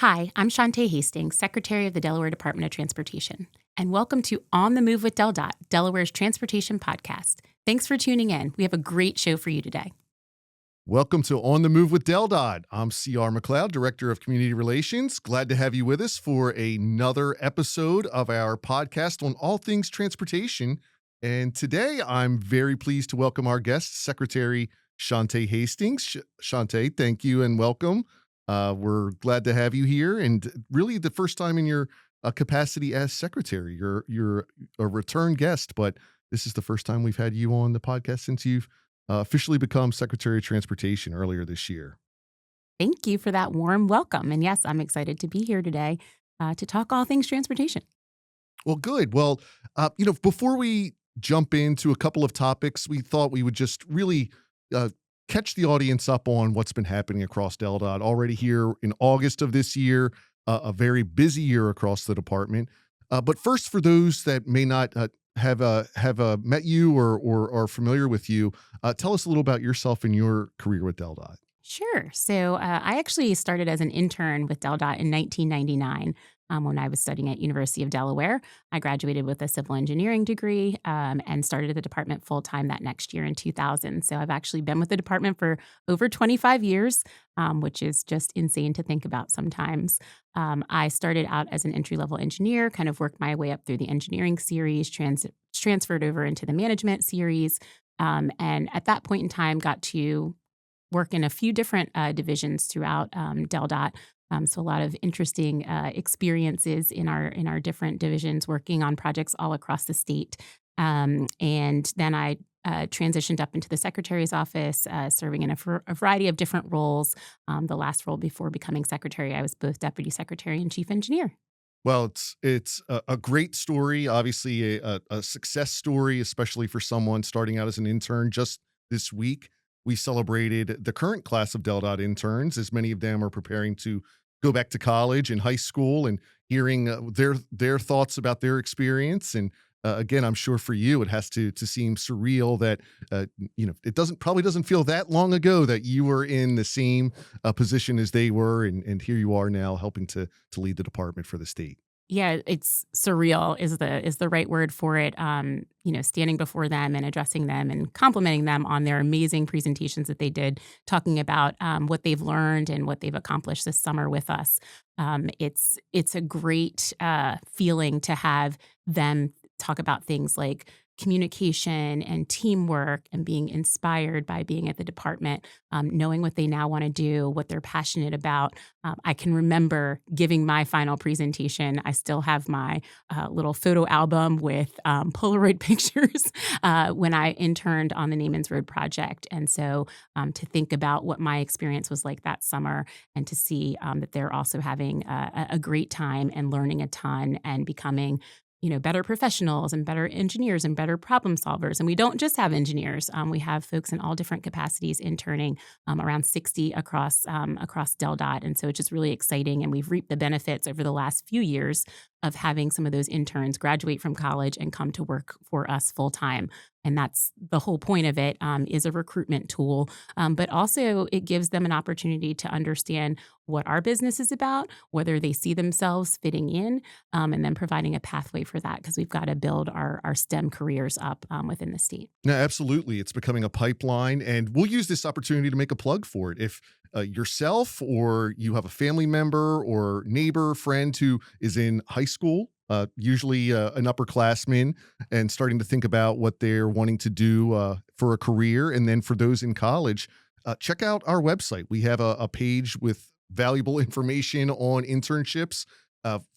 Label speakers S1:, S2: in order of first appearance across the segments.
S1: Hi, I'm Shantae Hastings, Secretary of the Delaware Department of Transportation, and welcome to On the Move with DelDOT, Delaware's transportation podcast. Thanks for tuning in. We have a great show for you today.
S2: Welcome to On the Move with DelDOT. I'm C.R. McLeod, Director of Community Relations. Glad to have you with us for another episode of our podcast on all things transportation. And today I'm very pleased to welcome our guest, Secretary Shantae Hastings. Shantae, thank you and welcome. We're glad to have you here, and really the first time in your capacity as Secretary. You're a return guest, but this is the first time we've had you on the podcast since you've officially become Secretary of Transportation earlier this year.
S1: Thank you for that warm welcome. And yes, I'm excited to be here today to talk all things transportation.
S2: Well, good. Well, before we jump into a couple of topics, we thought we would just really uh, catch the audience up on what's been happening across DelDOT already here in August of this year, a very busy year across the department. But first, for those that may not have met you or are familiar with you, tell us a little about yourself and your career with DelDOT.
S1: Sure. So I actually started as an intern with DelDOT in 1999 when I was studying at University of Delaware. I graduated with a civil engineering degree and started at the department full-time that next year in 2000. So I've actually been with the department for over 25 years, which is just insane to think about sometimes. I started out as an entry-level engineer, kind of worked my way up through the engineering series, transferred over into the management series, and at that point in time got to work in a few different divisions throughout DelDOT. So a lot of interesting experiences in our different divisions, working on projects all across the state. And then I transitioned up into the secretary's office, serving in a variety of different roles. The last role before becoming secretary, I was both deputy secretary and chief engineer.
S2: Well, it's a great story, obviously a success story, especially for someone starting out as an intern. Just this week, we celebrated the current class of DelDOT interns, as many of them are preparing to go back to college and high school, and hearing their thoughts about their experience. And again, I'm sure for you, it has to seem surreal that it doesn't feel that long ago that you were in the same position as they were, and here you are now helping to lead the department for the state.
S1: Yeah, it's surreal is the right word for it. Standing before them and addressing them and complimenting them on their amazing presentations that they did, talking about what they've learned and what they've accomplished this summer with us. It's a great feeling to have them talk about things like communication and teamwork and being inspired by being at the department, knowing what they now want to do, what they're passionate about. I can remember giving my final presentation. I still have my little photo album with Polaroid pictures when I interned on the Naaman's Road project. And so to think about what my experience was like that summer and to see that they're also having a great time and learning a ton and becoming better professionals and better engineers and better problem solvers. And we don't just have engineers. We have folks in all different capacities interning, around 60 across DelDOT. And so it's just really exciting. And we've reaped the benefits over the last few years of having some of those interns graduate from college and come to work for us full time. And that's the whole point of it, is a recruitment tool. But also it gives them an opportunity to understand what our business is about, whether they see themselves fitting in, and then providing a pathway for that, because we've got to build our STEM careers up within the state.
S2: No, absolutely. It's becoming a pipeline, and we'll use this opportunity to make a plug for it. If yourself or you have a family member or neighbor, friend who is in high school, usually an upperclassman, and starting to think about what they're wanting to do for a career, and then for those in college, check out our website. We have a page with valuable information on internships.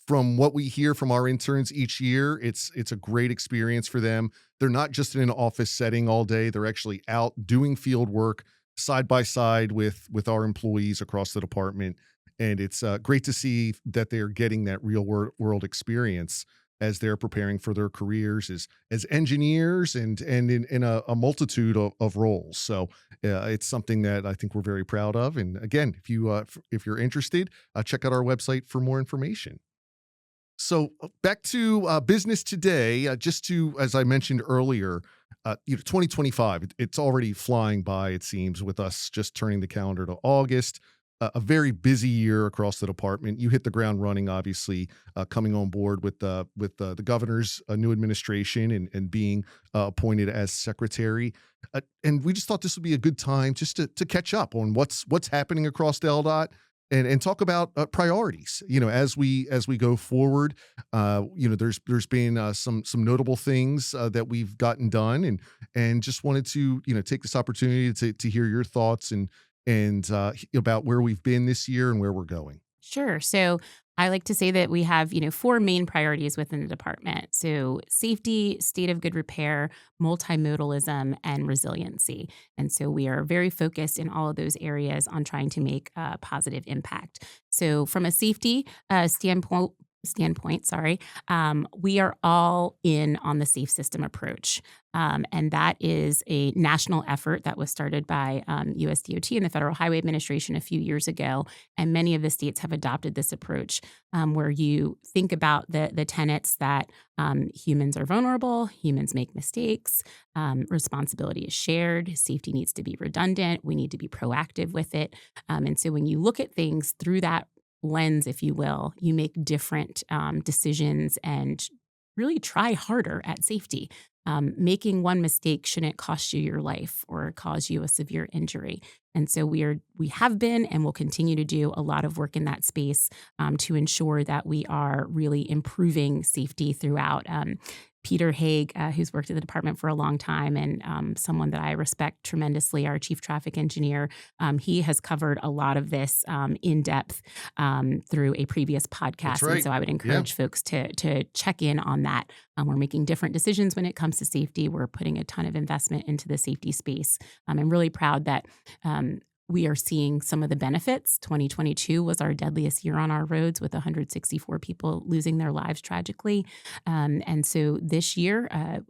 S2: From what we hear from our interns each year, it's a great experience for them. They're not just in an office setting all day. They're actually out doing field work side by side with our employees across the department. And it's great to see that they're getting that real world experience as they're preparing for their careers as engineers and in a multitude of roles. So it's something that I think we're very proud of. And again, if you're interested, check out our website for more information. So back to business today, just to, as I mentioned earlier, 2025, it's already flying by, it seems, with us just turning the calendar to August. a very busy year across the department. You hit the ground running, obviously, coming on board with the governor's new administration and being appointed as secretary. And we just thought this would be a good time just to catch up on what's happening across DelDOT and talk about priorities. As we go forward, there's been some notable things that we've gotten done, and just wanted to take this opportunity to hear your thoughts and about where we've been this year and where we're going.
S1: Sure. So I like to say that we have, four main priorities within the department. So safety, state of good repair, multimodalism, and resiliency. And so we are very focused in all of those areas on trying to make a positive impact. So from a safety standpoint, sorry, we are all in on the safe system approach. And that is a national effort that was started by USDOT and the Federal Highway Administration a few years ago. And many of the states have adopted this approach, where you think about the tenets that humans are vulnerable, humans make mistakes, responsibility is shared, safety needs to be redundant, we need to be proactive with it. And so when you look at things through that lens, if you will, you make different decisions and really try harder at safety. Making one mistake shouldn't cost you your life or cause you a severe injury. And so we have been and will continue to do a lot of work in that space to ensure that we are really improving safety throughout. Peter Haig, who's worked at the department for a long time and someone that I respect tremendously, our chief traffic engineer, he has covered a lot of this in depth through a previous
S2: That's
S1: podcast. And
S2: right.
S1: so I would
S2: Yeah.
S1: encourage folks to check in on that. We're making different decisions when it comes to safety. We're putting a ton of investment into the safety space. I'm really proud that we are seeing some of the benefits. 2022 was our deadliest year on our roads, with 164 people losing their lives tragically. And so this year,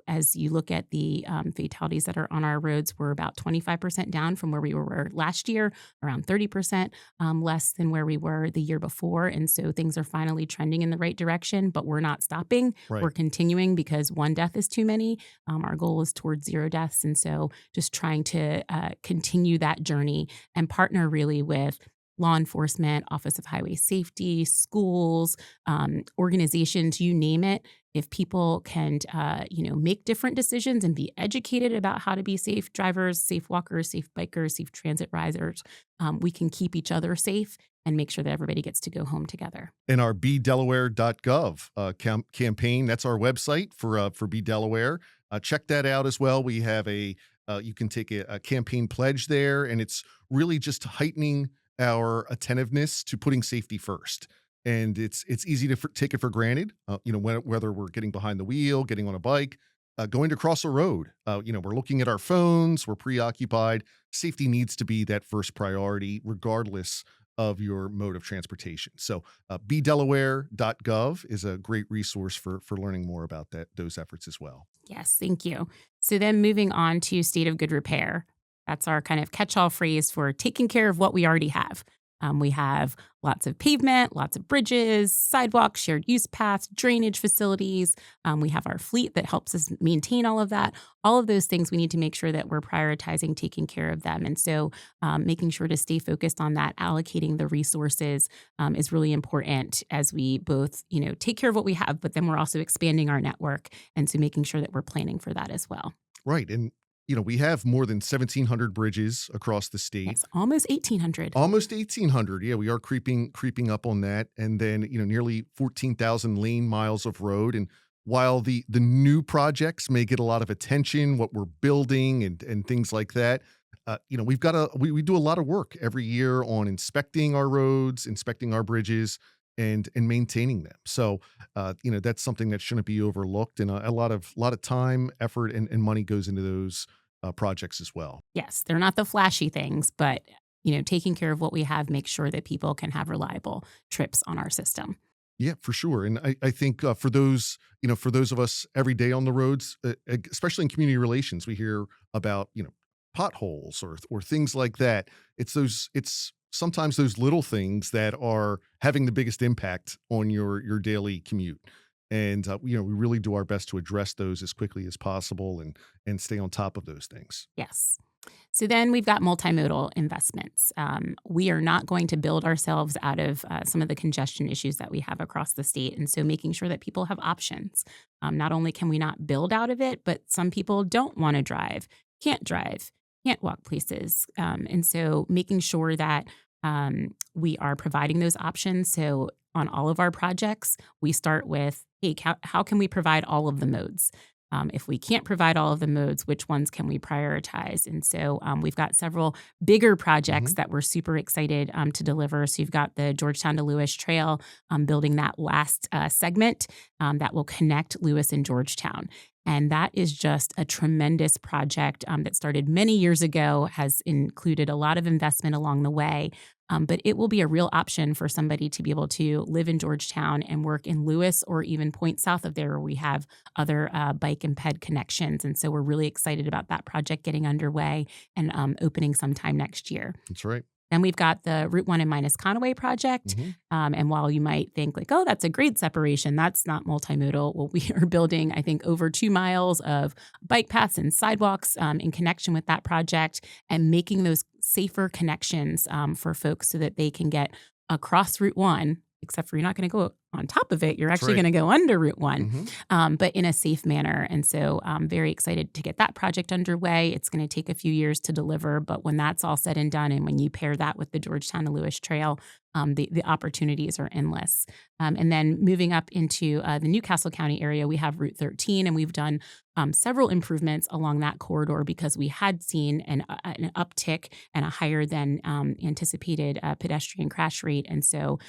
S1: as you look at the fatalities that are on our roads, we're about 25% down from where we were last year, around 30% less than where we were the year before. And so things are finally trending in the right direction, but we're not stopping. We're
S2: Right.
S1: continuing because one death is too many. Our goal is towards zero deaths. And so just trying to continue that journey and partner really with law enforcement, Office of Highway Safety, schools, organizations, you name it. If people can, make different decisions and be educated about how to be safe drivers, safe walkers, safe bikers, safe transit riders, we can keep each other safe and make sure that everybody gets to go home together.
S2: And our bedelaware.gov campaign, that's our website for Be Delaware. Check that out as well. We have you can take a campaign pledge there, and it's really just heightening our attentiveness to putting safety first. And it's easy to take it for granted, whether we're getting behind the wheel, getting on a bike, going to cross a road. We're looking at our phones, we're preoccupied. Safety needs to be that first priority, regardless of your mode of transportation. So, bedelaware.gov is a great resource for learning more about those efforts as well.
S1: Yes, thank you. So then moving on to state of good repair. That's our kind of catch-all phrase for taking care of what we already have. We have lots of pavement, lots of bridges, sidewalks, shared use paths, drainage facilities. We have our fleet that helps us maintain all of that. All of those things, we need to make sure that we're prioritizing taking care of them. And so making sure to stay focused on that, allocating the resources is really important as we both, take care of what we have, but then we're also expanding our network. And so making sure that we're planning for that as well.
S2: Right. And, we have more than 1,700 bridges across the state.
S1: Yes, almost 1,800.
S2: Almost 1,800. Yeah, we are creeping up on that. And then, nearly 14,000 lane miles of road. And while the new projects may get a lot of attention, what we're building and things like that, we do a lot of work every year on inspecting our roads, inspecting our bridges, and maintaining them. So, that's something that shouldn't be overlooked. And a lot of time, effort, and money goes into those projects as well.
S1: Yes, they're not the flashy things, but taking care of what we have makes sure that people can have reliable trips on our system.
S2: Yeah, for sure. And I think for those of us every day on the roads, especially in community relations, we hear about, potholes or things like that. It's sometimes those little things that are having the biggest impact on your daily commute. And we really do our best to address those as quickly as possible and stay on top of those things.
S1: Yes. So then we've got multimodal investments. We are not going to build ourselves out of some of the congestion issues that we have across the state. And so making sure that people have options. Not only can we not build out of it, but some people don't want to drive, can't walk places. And so making sure that we are providing those options. So on all of our projects, we start with, hey, how can we provide all of the modes? If we can't provide all of the modes, which ones can we prioritize? And so we've got several bigger projects
S2: Mhm.
S1: that we're super excited to deliver. So you've got the Georgetown to Lewis Trail, building that last segment that will connect Lewis and Georgetown. And that is just a tremendous project that started many years ago, has included a lot of investment along the way. But it will be a real option for somebody to be able to live in Georgetown and work in Lewis or even point south of there where we have other bike and ped connections. And so we're really excited about that project getting underway and opening sometime next year.
S2: That's right.
S1: Then we've got the Route 1 and Minus Conaway project.
S2: Mhm.
S1: And while you might think like, oh, that's a great separation, that's not multimodal. Well, we are building, I think, over 2 miles of bike paths and sidewalks in connection with that project and making those safer connections for folks so that they can get across Route 1, except for you're not going to go on top of it. You're
S2: That's
S1: actually
S2: right.
S1: going to go under Route 1,
S2: Mhm.
S1: but in a safe manner. And so I'm very excited to get that project underway. It's going to take a few years to deliver, but when that's all said and done, and when you pair that with the Georgetown to Lewis Trail, the opportunities are endless. And then moving up into the Newcastle County area, we have Route 13, and we've done several improvements along that corridor because we had seen an uptick and a higher than anticipated pedestrian crash rate. And so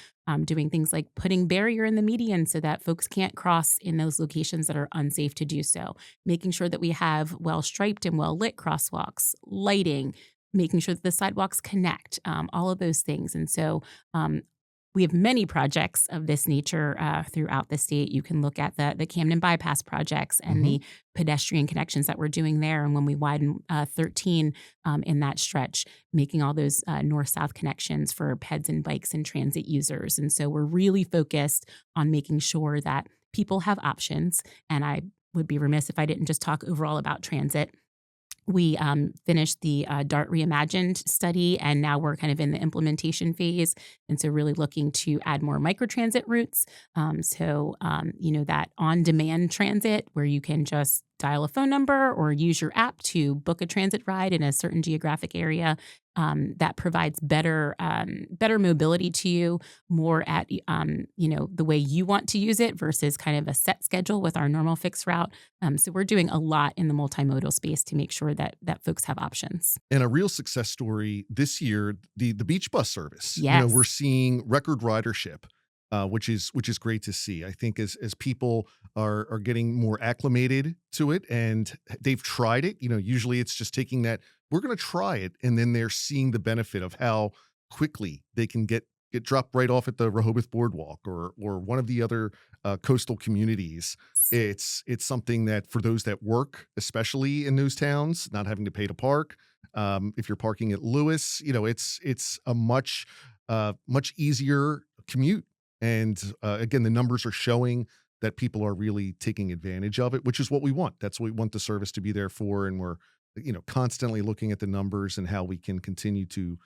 S1: doing things like putting barrier in the median so that folks can't cross in those locations that are unsafe to do so, making sure that we have well striped and well lit crosswalks, lighting, making sure that the sidewalks connect, all of those things. And so um, we have many projects of this nature throughout the state. You can look at the Camden bypass projects and
S2: Mhm.
S1: the pedestrian connections that we're doing there. And when we widen 13 in that stretch, making all those north-south connections for peds and bikes and transit users. And so we're really focused on making sure that people have options. And I would be remiss if I didn't just talk overall about transit. We finished the DART Reimagined study, and now we're kind of in the implementation phase. And so, really looking to add more microtransit routes. That on demand transit where you can just dial a phone number or use your app to book a transit ride in a certain geographic area that provides better mobility to you, more at the way you want to use it versus kind of a set schedule with our normal fixed route. So we're doing a lot in the multimodal space to make sure that folks have options.
S2: And a real success story this year, the beach bus service. We're
S1: Yes.
S2: seeing record ridership, which is great to see. I think as people are getting more acclimated to it and they've tried it, usually it's just taking that, we're going to try it, and then they're seeing the benefit of how quickly they can get dropped right off at the Rehoboth Boardwalk or one of the other coastal communities. It's something that for those that work, especially in those towns, not having to pay to park. If you're parking at Lewis, it's a much easier commute. And again, the numbers are showing that people are really taking advantage of it, which is what we want. That's what we want the service to be there for. And we're, constantly looking at the numbers and how we can continue to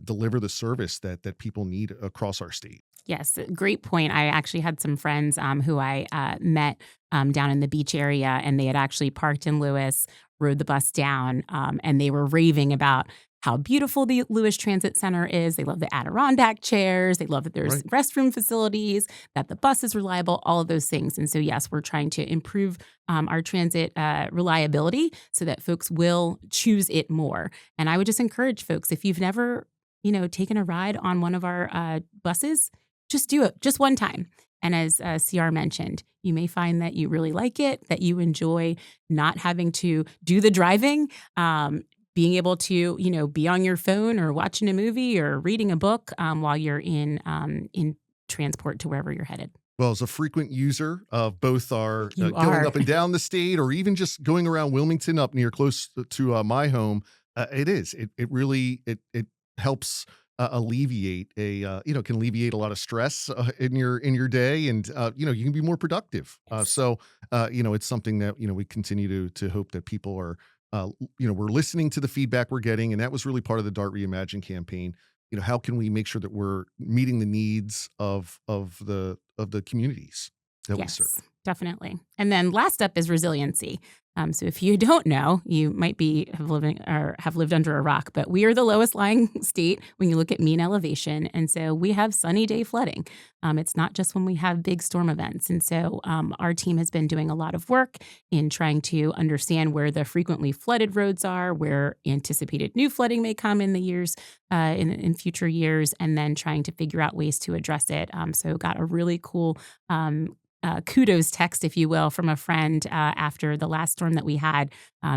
S2: deliver the service that people need across our state.
S1: Yes, great point. I actually had some friends who I met down in the beach area, and they had actually parked in Lewis, rode the bus down, and they were raving about how beautiful the Lewis Transit Center is. They love the Adirondack chairs. They love that there's
S2: Right.
S1: restroom facilities, that the bus is reliable, all of those things. And so, yes, we're trying to improve our transit reliability so that folks will choose it more. And I would just encourage folks, if you've never, taken a ride on one of our buses, just do it just one time. And as CR mentioned, you may find that you really like it, that you enjoy not having to do the driving, being able to, be on your phone or watching a movie or reading a book while you're in transport to wherever you're headed.
S2: Well, as a frequent user of both our
S1: You
S2: going
S1: are.
S2: up and down the state, or even just going around Wilmington up near close to my home, it really it helps alleviate can alleviate a lot of stress in your day, and you can be more productive.
S1: Yes.
S2: It's something that we continue to hope that people are We're listening to the feedback we're getting, and that was really part of the Dart Reimagine campaign. How can we make sure that we're meeting the needs of the communities that we serve?
S1: Yes, definitely. And then last up is resiliency. So if you don't know, you might be have lived under a rock, but we are the lowest lying state when you look at mean elevation, and so we have sunny day flooding. It's not just when we have big storm events, and so our team has been doing a lot of work in trying to understand where the frequently flooded roads are, where anticipated new flooding may come in the years in future years, and then trying to figure out ways to address it. So got a really cool kudos text, if you will, from a friend after the last storm that we had.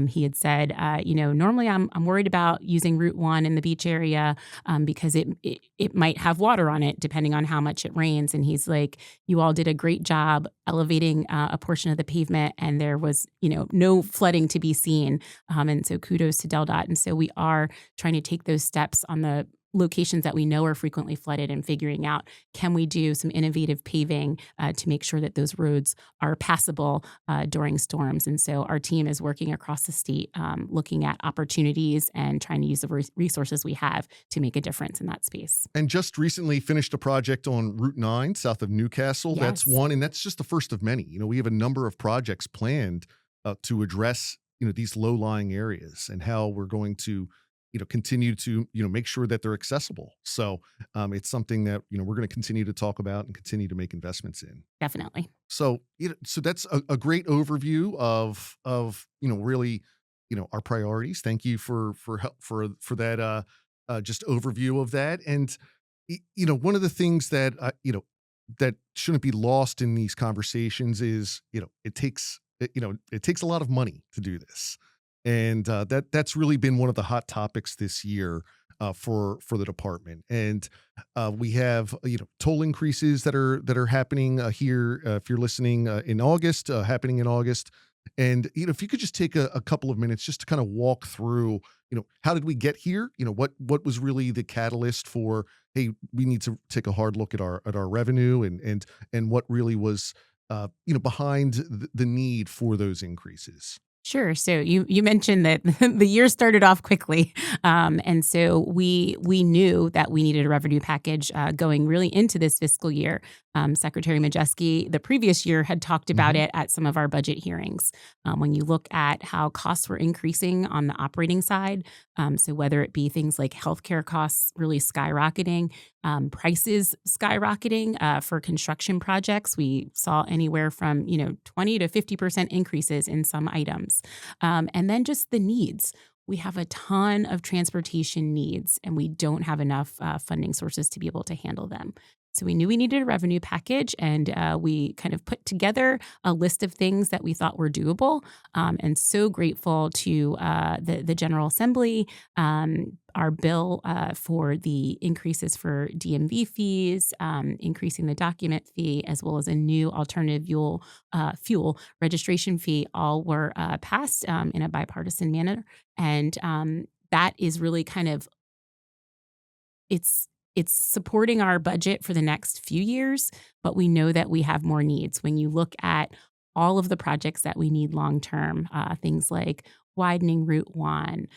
S1: He had said, normally I'm worried about using Route 1 in the beach area because it might have water on it depending on how much it rains. And he's like, you all did a great job elevating a portion of the pavement, and there was no flooding to be seen. And so kudos to DelDOT. And so we are trying to take those steps on the locations that we know are frequently flooded and figuring out, can we do some innovative paving to make sure that those roads are passable during storms. And so our team is working across the state looking at opportunities and trying to use the resources we have to make a difference in that space.
S2: And just recently finished a project on Route 9 south of Newcastle.
S1: Yes.
S2: That's one, and that's just the first of many. We have a number of projects planned to address these low-lying areas and how we're going to continue to make sure that they're accessible. So it's something that we're going to continue to talk about and continue to make investments in.
S1: Definitely.
S2: So so that's a great overview of really our priorities. Thank you for that just overview of that. And one of the things that that shouldn't be lost in these conversations is it takes a lot of money to do this. And that's really been one of the hot topics this year for the department. And we have toll increases that are happening here. If you're listening in August, happening in August. And if you could just take a couple of minutes just to kind of walk through, how did we get here? What was really the catalyst for, hey, we need to take a hard look at our revenue, and what really was behind the need for those increases.
S1: Sure. So you mentioned that the year started off quickly, and so we knew that we needed a revenue package going really into this fiscal year. Secretary Majeski the previous year had talked about it at some of our budget hearings. When you look at how costs were increasing on the operating side, so whether it be things like healthcare costs really skyrocketing, prices skyrocketing for construction projects, we saw anywhere from 20 to 50% increases in some items, and then just the needs. We have a ton of transportation needs, and we don't have enough funding sources to be able to handle them. So we knew we needed a revenue package, and we kind of put together a list of things that we thought were doable. And so grateful to the General Assembly, our bill for the increases for DMV fees, increasing the document fee, as well as a new alternative fuel registration fee, all were passed in a bipartisan manner. And that is really kind of it's supporting our budget for the next few years, but we know that we have more needs. When you look at all of the projects that we need long term, things like widening Route 1,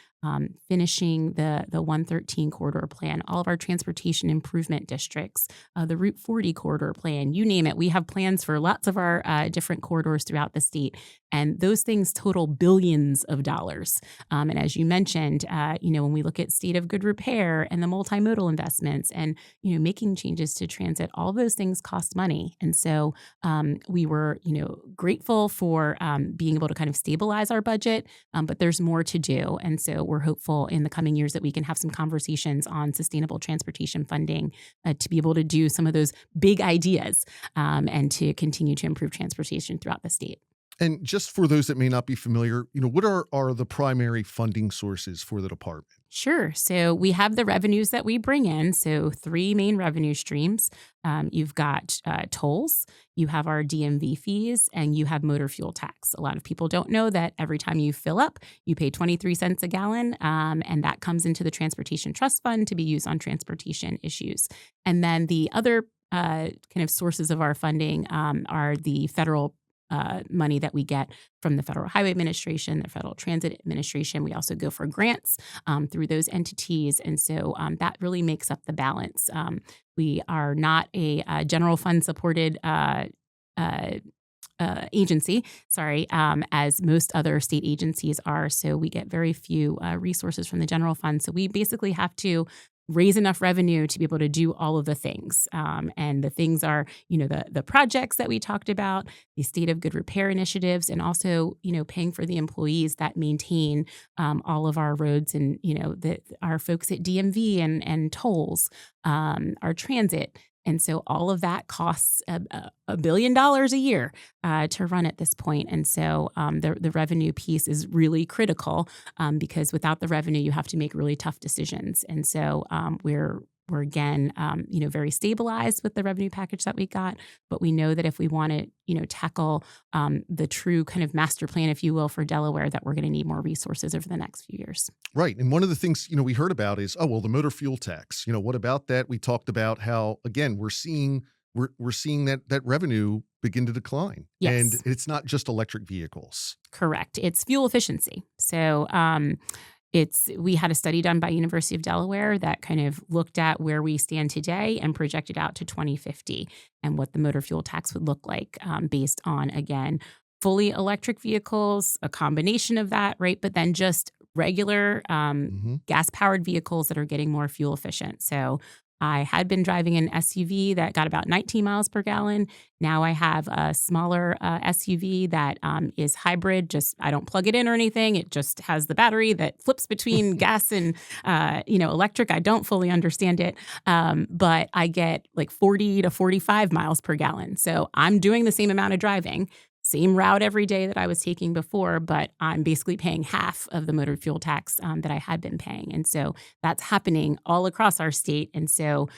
S1: finishing the 113 corridor plan, all of our transportation improvement districts, the Route 40 corridor plan, you name it. We have plans for lots of our different corridors throughout the state. And those things total billions of dollars. And as you mentioned, when we look at state of good repair and the multimodal investments and, making changes to transit, all those things cost money. And so we were, grateful for being able to kind of stabilize our budget, but there's more to do. And so we're hopeful in the coming years that we can have some conversations on sustainable transportation funding to be able to do some of those big ideas and to continue to improve transportation throughout the state.
S2: And just for those that may not be familiar, what are the primary funding sources for the department?
S1: Sure. So we have the revenues that we bring in. So 3 main revenue streams. You've got tolls, you have our DMV fees, and you have motor fuel tax. A lot of people don't know that every time you fill up, you pay 23 cents a gallon, and that comes into the Transportation Trust Fund to be used on transportation issues. And then the other kind of sources of our funding are the federal money that we get from the Federal Highway Administration, the Federal Transit Administration. We also go for grants through those entities. And so that really makes up the balance. We are not a general fund supported uh, agency, sorry, as most other state agencies are. So we get very few resources from the general fund. So we basically have to raise enough revenue to be able to do all of the things. And the things are, the projects that we talked about, the state of good repair initiatives, and also, paying for the employees that maintain all of our roads and, our folks at DMV and tolls, our transit. And so all of that costs $1 billion a year to run at this point. And so the revenue piece is really critical because without the revenue, you have to make really tough decisions. And so we're again, very stabilized with the revenue package that we got. But we know that if we want to, tackle the true kind of master plan, if you will, for Delaware, that we're going to need more resources over the next few years.
S2: Right. And one of the things, we heard about is, oh, well, the motor fuel tax. What about that? We talked about how, again, we're seeing that revenue begin to decline.
S1: Yes.
S2: And it's not just electric vehicles.
S1: Correct. It's fuel efficiency. So we had a study done by University of Delaware that kind of looked at where we stand today and projected out to 2050 and what the motor fuel tax would look like based on, again, fully electric vehicles, a combination of that, right? But then just regular gas-powered vehicles that are getting more fuel efficient. So I had been driving an SUV that got about 19 miles per gallon. Now I have a smaller SUV that is hybrid. I don't plug it in or anything. It just has the battery that flips between gas and electric. I don't fully understand it, but I get like 40 to 45 miles per gallon. So I'm doing the same amount of driving. Same route every day that I was taking before, but I'm basically paying half of the motor fuel tax that I had been paying. And so that's happening all across our state. And so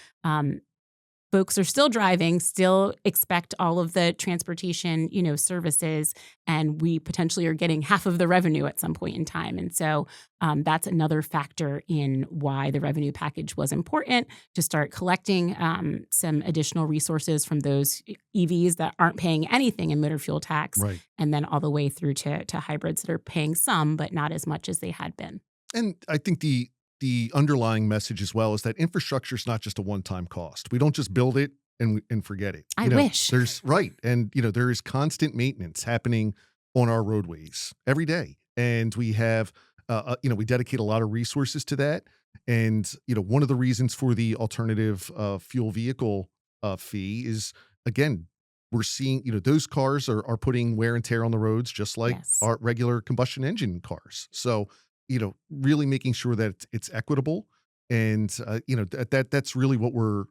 S1: folks are still driving, still expect all of the transportation, services, and we potentially are getting half of the revenue at some point in time. And so that's another factor in why the revenue package was important, to start collecting some additional resources from those EVs that aren't paying anything in motor fuel tax,
S2: Right.
S1: and then all the way through to hybrids that are paying some, but not as much as they had been.
S2: And I think the underlying message as well is that infrastructure is not just a one-time cost. We don't just build it and forget it.
S1: I wish.
S2: There's right. And, there is constant maintenance happening on our roadways every day. And we have, we dedicate a lot of resources to that. And, one of the reasons for the alternative fuel vehicle fee is, again, we're seeing, those cars are putting wear and tear on the roads, just like
S1: Yes.
S2: our regular combustion engine cars. So, really making sure that it's equitable. And, that's really what we're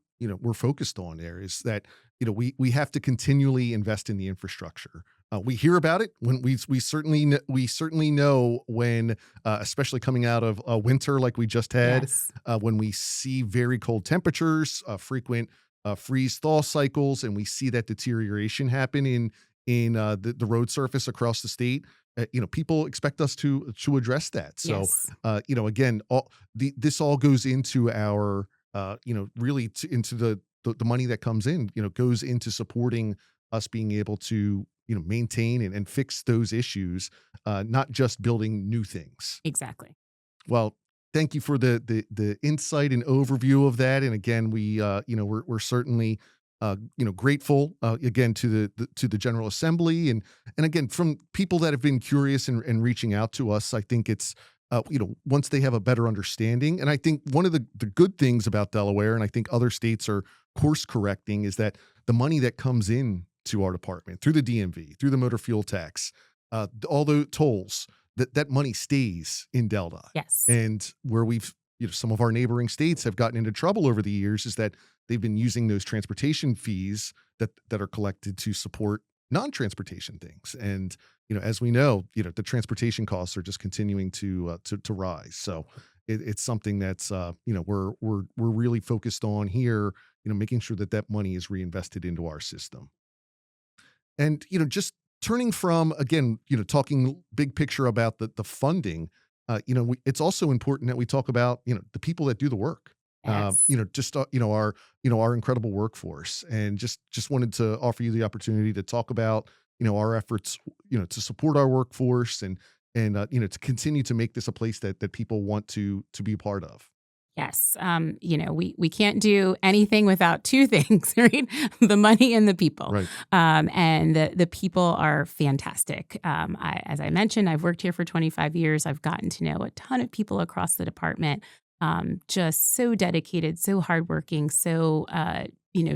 S2: focused on there, is that, we have to continually invest in the infrastructure. We hear about it when we certainly know when, especially coming out of winter like we just had,
S1: Yes.
S2: when we see very cold temperatures, frequent freeze thaw cycles, and we see that deterioration happen in the road surface across the state. People expect us to address that. So,
S1: Yes.
S2: Again, this all goes into our, really into the money that comes in, goes into supporting us being able to, maintain and fix those issues, not just building new things.
S1: Exactly.
S2: Well, thank you for the insight and overview of that. And again, we're certainly grateful again to the General Assembly, and again from people that have been curious and reaching out to us. I think it's once they have a better understanding, and I think one of the good things about Delaware, and I think other states are course correcting, is that the money that comes in to our department through the DMV, through the motor fuel tax, all the tolls, that money stays in DelDOT.
S1: Yes.
S2: And where we've, some of our neighboring states have gotten into trouble over the years is that they've been using those transportation fees that are collected to support non-transportation things. And, as we know, the transportation costs are just continuing to rise. So it's something that's, we're really focused on here, making sure that money is reinvested into our system. And, just turning from, again, talking big picture about the funding, it's also important that we talk about, the people that do the work.
S1: Yes.
S2: Just our incredible workforce, and just wanted to offer you the opportunity to talk about our efforts, to support our workforce and to continue to make this a place that people want to be a part of.
S1: Yes. We can't do anything without two things, right? The money and the people.
S2: Right.
S1: And the people are fantastic. As I mentioned, I've worked here for 25 years. I've gotten to know a ton of people across the department. Just so dedicated, so hardworking, so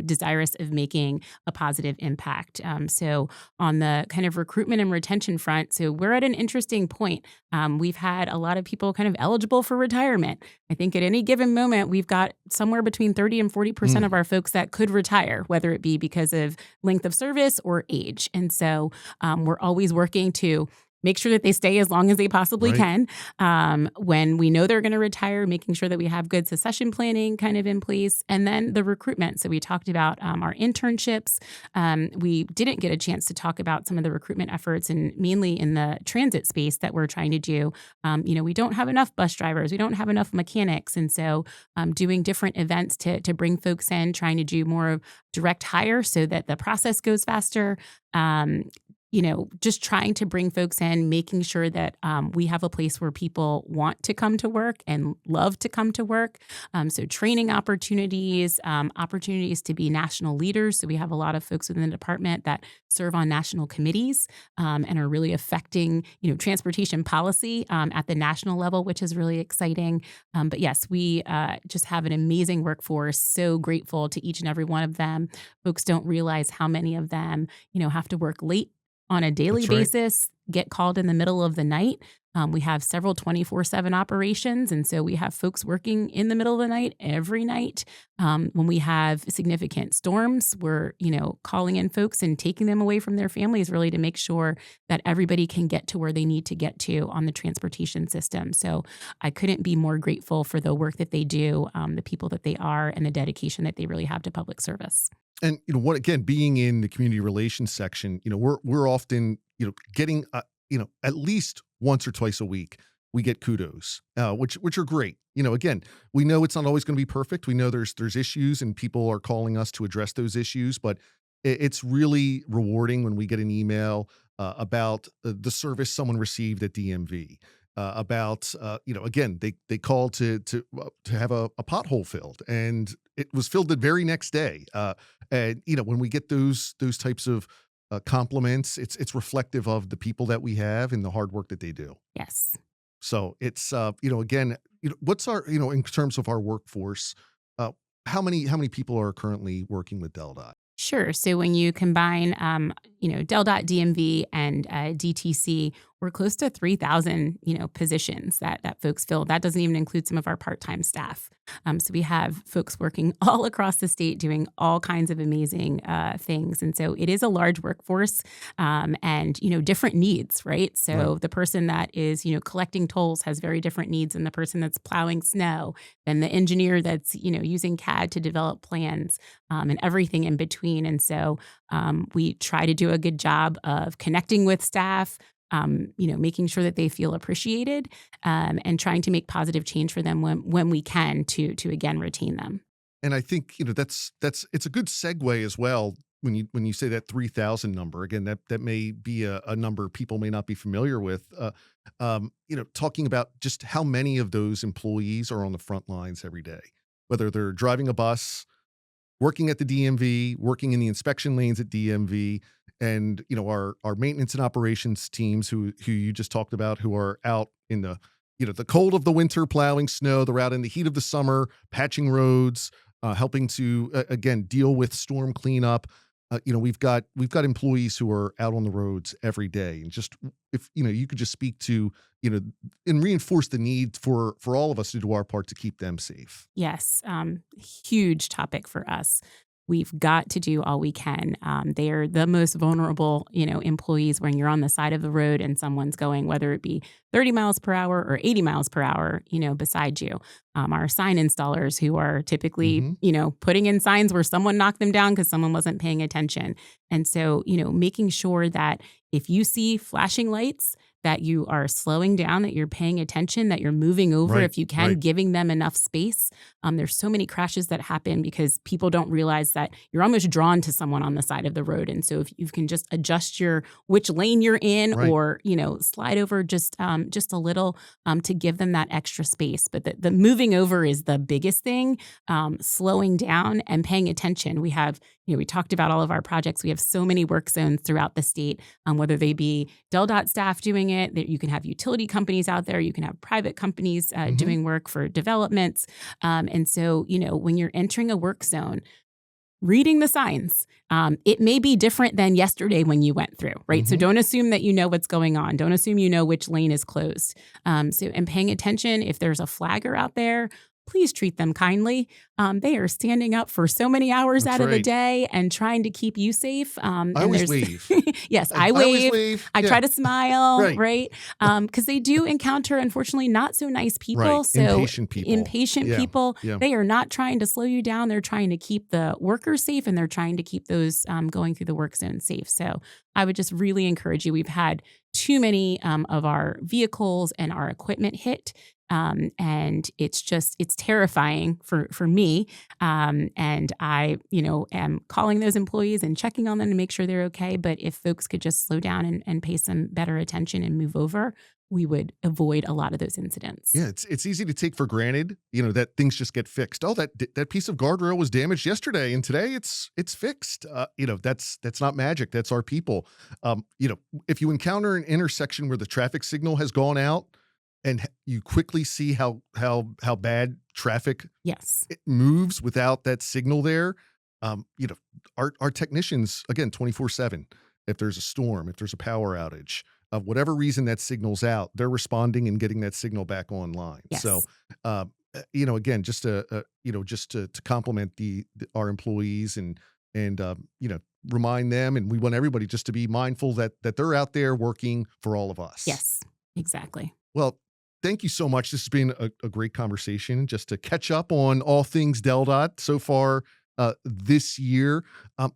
S1: desirous of making a positive impact. So on the kind of recruitment and retention front, so we're at an interesting point. We've had a lot of people kind of eligible for retirement. I think at any given moment, we've got somewhere between 30 and 40% of
S2: Mm,
S1: our folks that could retire, whether it be because of length of service or age. And so we're always working to make sure that they stay as long as they possibly
S2: right.
S1: can. When we know they're going to retire, making sure that we have good succession planning kind of in place. And then the recruitment. So we talked about our internships. We didn't get a chance to talk about some of the recruitment efforts, and mainly in the transit space that we're trying to do. We don't have enough bus drivers. We don't have enough mechanics. And so doing different events to bring folks in, trying to do more of direct hire so that the process goes faster. Just trying to bring folks in, making sure that we have a place where people want to come to work and love to come to work. So training opportunities, opportunities to be national leaders. So we have a lot of folks within the department that serve on national committees and are really affecting, transportation policy at the national level, which is really exciting. But yes, we just have an amazing workforce. So grateful to each and every one of them. Folks don't realize how many of them, have to work late on a daily
S2: That's right.
S1: basis, get called in the middle of the night. We have several 24/7 operations. And so we have folks working in the middle of the night every night. When we have significant storms, we're, calling in folks and taking them away from their families really to make sure that everybody can get to where they need to get to on the transportation system. So I couldn't be more grateful for the work that they do, the people that they are, and the dedication that they really have to public service.
S2: And what again, being in the community relations section, we're often getting at least once or twice a week we get kudos, which are great. Again, we know it's not always going to be perfect. We know there's issues and people are calling us to address those issues, but it's really rewarding when we get an email about the service someone received at DMV. About again, they called to have a pothole filled, and it was filled the very next day. And when we get those types of compliments, it's reflective of the people that we have and the hard work that they do.
S1: Yes.
S2: So it's again, what's our in terms of our workforce, uh, how many people are currently working with DelDOT?
S1: Sure. So when you combine, DelDOT, DMV, and DTC, we're close to 3,000, positions that folks fill. That doesn't even include some of our part-time staff. So we have folks working all across the state doing all kinds of amazing things. And so it is a large workforce and, different needs, right?
S2: Right.
S1: So the person that is, collecting tolls has very different needs than the person that's plowing snow, than the engineer that's, using CAD to develop plans and everything in between. And so we try to do a good job of connecting with staff, making sure that they feel appreciated, and trying to make positive change for them when we can to again retain them.
S2: And I think, that's it's a good segue as well when you say that 3,000 number. Again, that may be a number people may not be familiar with. Talking about just how many of those employees are on the front lines every day, whether they're driving a bus, working at the DMV, working in the inspection lanes at DMV, and our maintenance and operations teams who you just talked about, who are out in the cold of the winter plowing snow. They're out in the heat of the summer patching roads, helping to again deal with storm cleanup. We've got employees who are out on the roads every day, and just if you could just speak to and reinforce the need for all of us to do our part to keep them safe.
S1: Yes, huge topic for us. We've got to do all we can. They are the most vulnerable, employees when you're on the side of the road and someone's going, whether it be 30 miles per hour or 80 miles per hour, beside you. Our sign installers who are typically,
S2: Hmm.
S1: putting in signs where someone knocked them down because someone wasn't paying attention. And so, making sure that if you see flashing lights, that you are slowing down, that you're paying attention, that you're moving over
S2: Right,
S1: if you can,
S2: right.
S1: giving them enough space. There's so many crashes that happen because people don't realize that you're almost drawn to someone on the side of the road. And so if you can just adjust which lane you're in,
S2: Right.
S1: or slide over just a little to give them that extra space. But the moving over is the biggest thing. Slowing down and paying attention. We have, we talked about all of our projects. We have so many work zones throughout the state, whether they be DelDOT staff doing it, that you can have utility companies out there, you can have private companies doing work for developments. And so, when you're entering a work zone, reading the signs. It may be different than yesterday when you went through, right? So don't assume that you know what's going on. Don't assume you know which lane is closed. And paying attention, if there's a flagger out there, please treat them kindly. They are standing up for so many hours
S2: That's
S1: out of the
S2: right.
S1: day and trying to keep you safe.
S2: I always wave.
S1: Yes,
S2: I
S1: I
S2: always
S1: wave.
S2: wave.
S1: I
S2: Yeah.
S1: try to smile,
S2: Right.
S1: right? Because they do encounter, unfortunately, not so nice people.
S2: Right.
S1: So
S2: Impatient people. Yeah.
S1: people,
S2: Yeah.
S1: they are not trying to slow you down. They're trying to keep the workers safe, and they're trying to keep those going through the work zone safe. So I would just really encourage you. We've had too many of our vehicles and our equipment hit. And it's terrifying for me. And I, am calling those employees and checking on them to make sure they're okay. But if folks could just slow down and pay some better attention and move over, we would avoid a lot of those incidents.
S2: Yeah, it's easy to take for granted, that things just get fixed. Oh, that piece of guardrail was damaged yesterday, and today it's fixed. That's not magic. That's our people. If you encounter an intersection where the traffic signal has gone out, and you quickly see how bad traffic
S1: Yes.
S2: it moves without that signal there. Our technicians, again, 24/7. If there's a storm, if there's a power outage, of whatever reason that signal's out, they're responding and getting that signal back online.
S1: Yes.
S2: So, again, just to compliment our employees and remind them, and we want everybody just to be mindful that they're out there working for all of us.
S1: Yes, exactly.
S2: Well, thank you so much. This has been a great conversation just to catch up on all things DelDOT so far this year.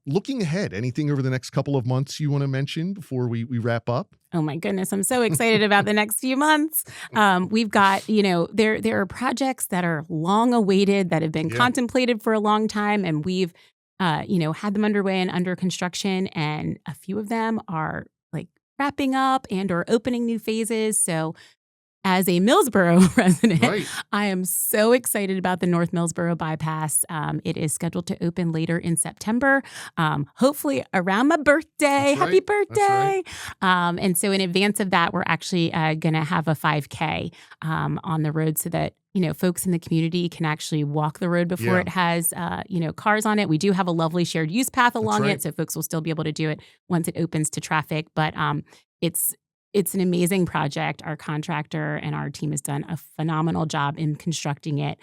S2: Looking ahead, anything over the next couple of months you want to mention before we wrap up?
S1: Oh my goodness, I'm so excited about the next few months. We've got, there are projects that are long awaited, that have been contemplated for a long time, and we've, had them underway and under construction, and a few of them are like wrapping up and or opening new phases. So as a Millsboro resident,
S2: Right.
S1: I am so excited about the North Millsboro bypass. It is scheduled to open later in September, hopefully around my birthday.
S2: That's
S1: Happy
S2: right.
S1: birthday.
S2: That's right.
S1: And so in advance of that, we're actually going to have a 5K on the road so that folks in the community can actually walk the road before it has, cars on it. We do have a lovely shared use path along
S2: right.
S1: it, so folks will still be able to do it once it opens to traffic. But it's an amazing project. Our contractor and our team has done a phenomenal job in constructing it,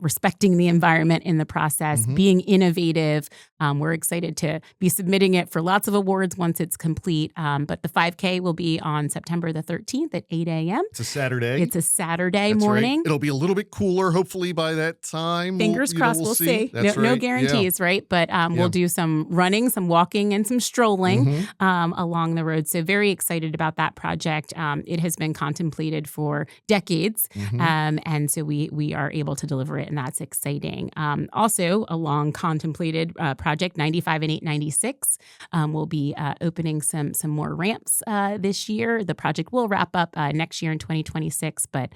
S1: respecting the environment in the process, being innovative. We're excited to be submitting it for lots of awards once it's complete. But the 5K will be on September the 13th at 8 a.m.
S2: It's a Saturday.
S1: It's a Saturday
S2: That's
S1: morning.
S2: Right. It'll be a little bit cooler, hopefully, by that time.
S1: Fingers crossed, we'll see.
S2: That's
S1: No
S2: right.
S1: guarantees, right? But we'll do some running, some walking, and some strolling along the road. So very excited about that project. It has been contemplated for decades, and so we are able to deliver it, and that's exciting. Also, a long contemplated project, 95 and 896, will be opening some more ramps this year. The project will wrap up next year in 2026, but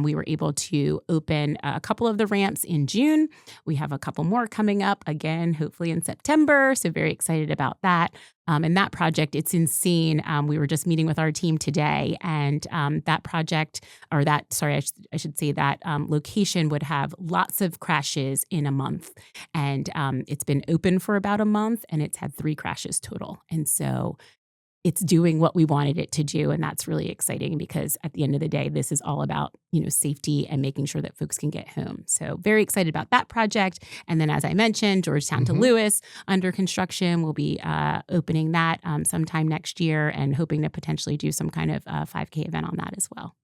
S1: we were able to open a couple of the ramps in June. We have a couple more coming up again, hopefully in September. So very excited about that. And that project, it's insane. We were just meeting with our team today, and that project, or that, sorry, I should say that location would have lots of crashes in a month. And it's been open for about a month, and it's had 3 crashes total. And so it's doing what we wanted it to do. And that's really exciting because at the end of the day, this is all about, safety and making sure that folks can get home. So very excited about that project. And then, as I mentioned, Georgetown to Lewis under construction. We'll be opening that sometime next year and hoping to potentially do some kind of 5K event on that as well.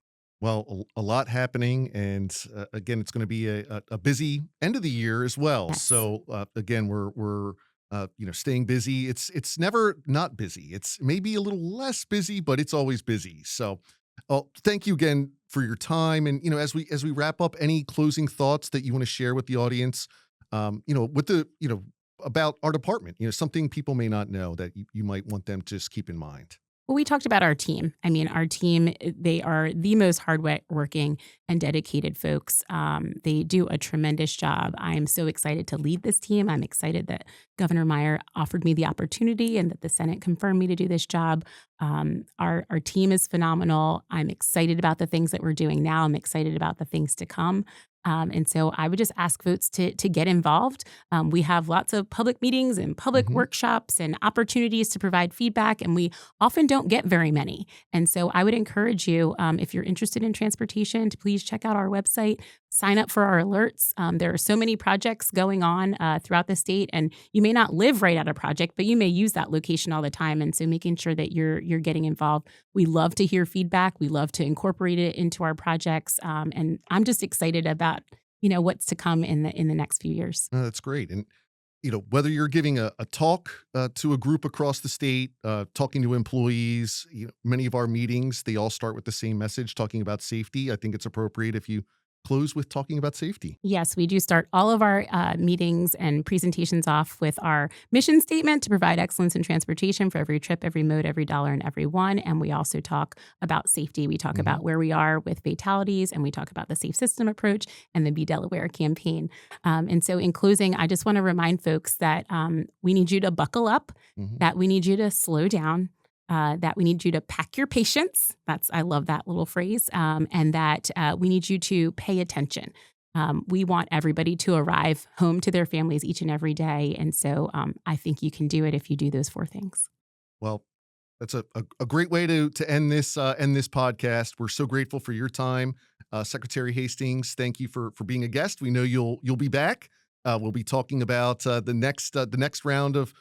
S2: Well, a lot happening, and again, it's going to be a busy end of the year as well.
S1: Yes.
S2: So again, we're staying busy. It's never not busy. It's maybe a little less busy, but it's always busy. So, thank you again for your time. And as we wrap up, any closing thoughts that you want to share with the audience? With the about our department. Something people may not know that you might want them to just keep in mind.
S1: Well, we talked about our team. I mean, our team, they are the most hardworking and dedicated folks. They do a tremendous job. I am so excited to lead this team. I'm excited that Governor Meyer offered me the opportunity and that the Senate confirmed me to do this job. Our team is phenomenal. I'm excited about the things that we're doing now. I'm excited about the things to come. And so I would just ask folks to get involved. We have lots of public meetings and public
S2: Hmm.
S1: workshops and opportunities to provide feedback, and we often don't get very many. And so I would encourage you, if you're interested in transportation, to please check out our website, sign up for our alerts. There are so many projects going on throughout the state, and you may not live right at a project, but you may use that location all the time. And so making sure that you're getting involved. We love to hear feedback. We love to incorporate it into our projects. And I'm just excited about what's to come in the next few years.
S2: No, that's great. And whether you're giving a talk to a group across the state, talking to employees, many of our meetings, they all start with the same message, talking about safety. I think it's appropriate if you close with talking about safety.
S1: Yes, we do start all of our meetings and presentations off with our mission statement to provide excellence in transportation for every trip, every mode, every dollar, and every one. And we also talk about safety. We talk
S2: Mhm.
S1: about where we are with fatalities, and we talk about the Safe System approach and the Be Delaware campaign. And so in closing, I just want to remind folks that we need you to buckle up,
S2: Mhm.
S1: that we need you to slow down, that we need you to pack your patience. I love that little phrase. And that we need you to pay attention. We want everybody to arrive home to their families each and every day. And so I think you can do it if you do those four things.
S2: Well, that's a great way to end this podcast. We're so grateful for your time, Secretary Hastings. Thank you for being a guest. We know you'll be back. We'll be talking about the next round of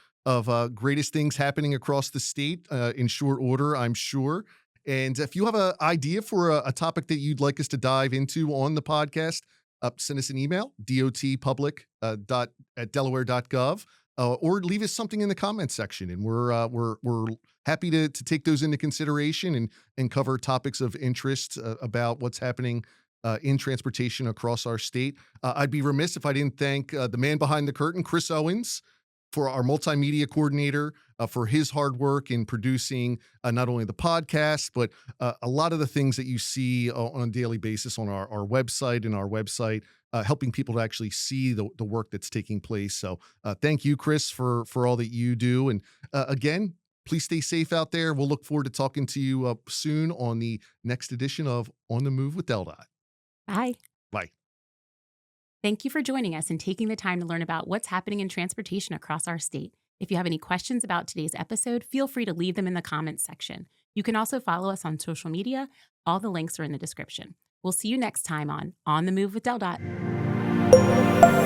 S2: greatest things happening across the state in short order, I'm sure. And if you have an idea for a topic that you'd like us to dive into on the podcast, send us an email, dotpublic dot at delaware.gov, or leave us something in the comments section, and we're happy to take those into consideration and cover topics of interest about what's happening in transportation across our state. I'd be remiss if I didn't thank the man behind the curtain, Chris Owens, for our multimedia coordinator, for his hard work in producing not only the podcast, but a lot of the things that you see on a daily basis on our website and our website, helping people to actually see the work that's taking place. So thank you, Chris, for all that you do. And again, please stay safe out there. We'll look forward to talking to you soon on the next edition of On the Move with DelDOT.
S1: Bye.
S2: Bye.
S1: Thank you for joining us and taking the time to learn about what's happening in transportation across our state. If you have any questions about today's episode, feel free to leave them in the comments section. You can also follow us on social media. All the links are in the description. We'll see you next time on the Move with DelDOT.